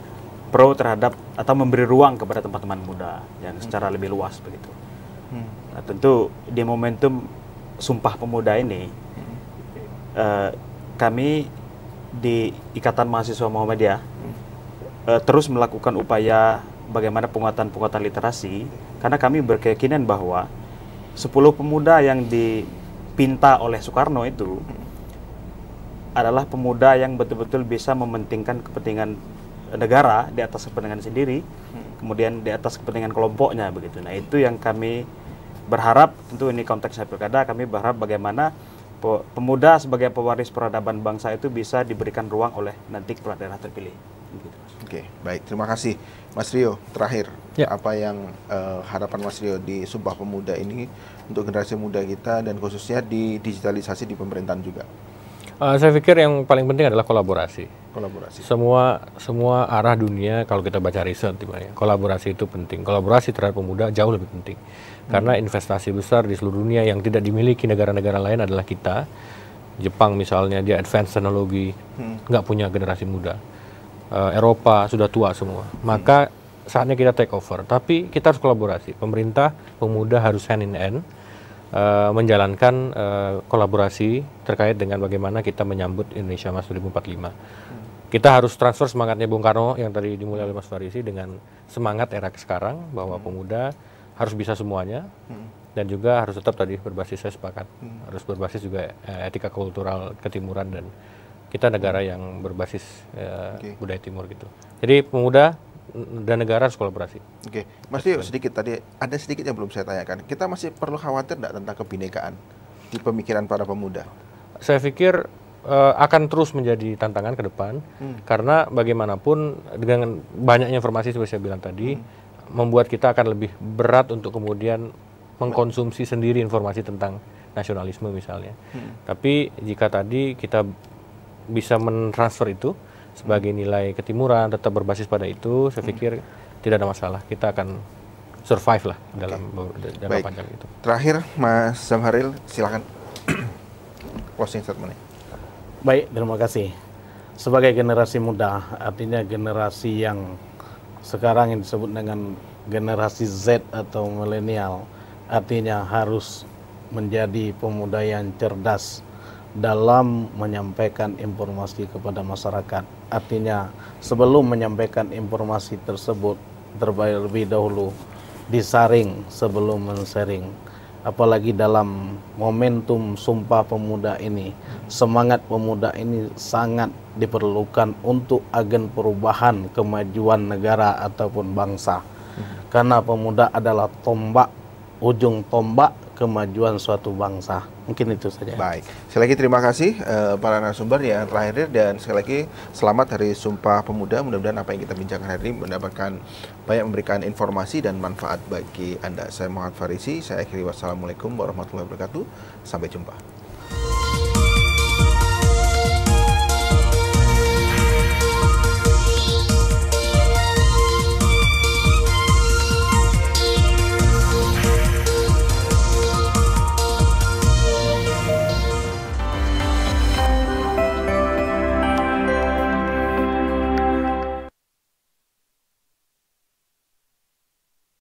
pro terhadap atau memberi ruang kepada teman-teman muda yang secara lebih luas begitu. Nah, tentu di momentum Sumpah Pemuda ini kami di Ikatan Mahasiswa Muhammadiyah terus melakukan upaya bagaimana penguatan literasi, karena kami berkeyakinan bahwa 10 pemuda yang dipinta oleh Soekarno itu adalah pemuda yang betul-betul bisa mementingkan kepentingan negara di atas kepentingan sendiri, kemudian di atas kepentingan kelompoknya begitu. Nah, itu yang kami berharap, tentu ini konteksnya pilkada, kami berharap bagaimana pemuda sebagai pewaris peradaban bangsa itu bisa diberikan ruang oleh nanti kepala daerah terpilih. Oke, baik, terima kasih Mas Rio. Terakhir, apa yang harapan Mas Rio di Sumpah Pemuda ini untuk generasi muda kita dan khususnya di digitalisasi di pemerintahan juga? Saya pikir yang paling penting adalah kolaborasi. Semua arah dunia, kalau kita baca riset, kolaborasi itu penting. Kolaborasi terhadap pemuda jauh lebih penting. Karena investasi besar di seluruh dunia yang tidak dimiliki negara-negara lain adalah kita. Jepang misalnya, dia advance teknologi, nggak punya generasi muda. Eropa sudah tua semua, maka saatnya kita take over. Tapi kita harus kolaborasi, pemerintah, pemuda harus hand in hand menjalankan kolaborasi terkait dengan bagaimana kita menyambut Indonesia Mas 2045. Kita harus transfer semangatnya Bung Karno yang tadi dimulai oleh Mas Farisi dengan semangat era sekarang, bahwa pemuda harus bisa semuanya, dan juga harus tetap tadi berbasis, saya sepakat, harus berbasis juga etika kultural ketimuran, dan kita negara yang berbasis budaya timur gitu. Jadi pemuda dan negara harus kolaborasi. Oke, Mas Dio, sedikit tadi ada sedikit yang belum saya tanyakan. Kita masih perlu khawatir enggak tentang kebinekaan di pemikiran para pemuda? Saya pikir akan terus menjadi tantangan ke depan karena bagaimanapun dengan banyaknya informasi seperti saya bilang tadi membuat kita akan lebih berat untuk kemudian mengkonsumsi sendiri informasi tentang nasionalisme misalnya. Tapi jika tadi kita bisa mentransfer itu sebagai nilai ketimuran, tetap berbasis pada itu, saya pikir tidak ada masalah. Kita akan survive lah dalam jangka panjang itu. Terakhir, Mas Zamharil, silakan closing statement-nya. Baik, terima kasih. Sebagai generasi muda, artinya generasi yang sekarang yang disebut dengan generasi Z atau milenial, artinya harus menjadi pemuda yang cerdas dalam menyampaikan informasi kepada masyarakat. Artinya sebelum menyampaikan informasi tersebut terlebih dahulu disaring sebelum men-sharing. Apalagi dalam momentum Sumpah Pemuda ini, semangat pemuda ini sangat diperlukan untuk agen perubahan kemajuan negara ataupun bangsa. Karena pemuda adalah tombak, ujung tombak kemajuan suatu bangsa. Mungkin itu saja. Baik, sekali lagi terima kasih para narasumber yang telah hadir, dan sekali lagi selamat Hari Sumpah Pemuda. Mudah-mudahan apa yang kita bincangkan hari ini mendapatkan banyak, memberikan informasi dan manfaat bagi Anda. Saya Muhammad Farisi, saya akhiri, wassalamualaikum warahmatullahi wabarakatuh. Sampai jumpa.